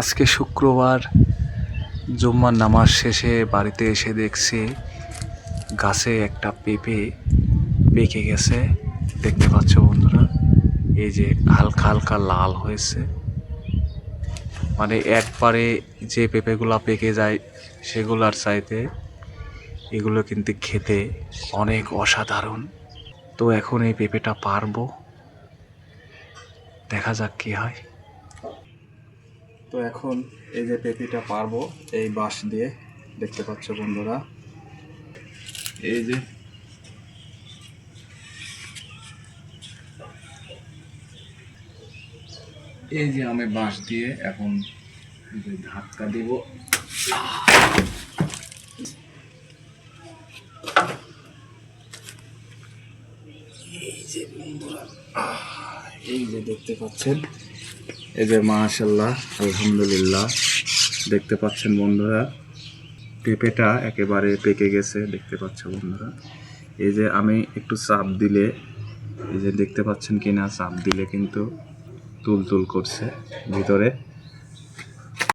আজকে শুক্রবার জুম্মার নামাজ শেষে বাড়িতে এসে দেখছি গাছে একটা পেঁপে পেকে গেছে। দেখতে পাচ্ছ বন্ধুরা, এই যে হালকা হালকা লাল হয়েছে। মানে একবারে যে পেঁপেগুলা পেকে যায় সেগুলার চাইতে এগুলো কিন্তু খেতে অনেক অসাধারণ। তো এখন এই পেঁপেটা পারবো, দেখা যাক কি হয়। তো এখন এই যে পেঁপেটা পারবো এই বাঁশ দিয়ে, দেখতে পাচ্ছ বন্ধুরা, এই যে আমি বাঁশ দিয়ে এখন ধাক্কা দিব। এই যে বন্ধুরা, এই যে দেখতে পাচ্ছেন, এই যে মাশাআল্লাহ আলহামদুলিল্লাহ, দেখতে পাচ্ছেন বন্ধুরা পেঁপেটা একেবারে পেকে গেছে। দেখতে পাচ্ছ বন্ধুরা, এই যে আমি একটু চাপ দিলে, এই যে দেখতে পাচ্ছেন কিনা, চাপ দিলে কিন্তু তুল তুল করছে ভিতরে।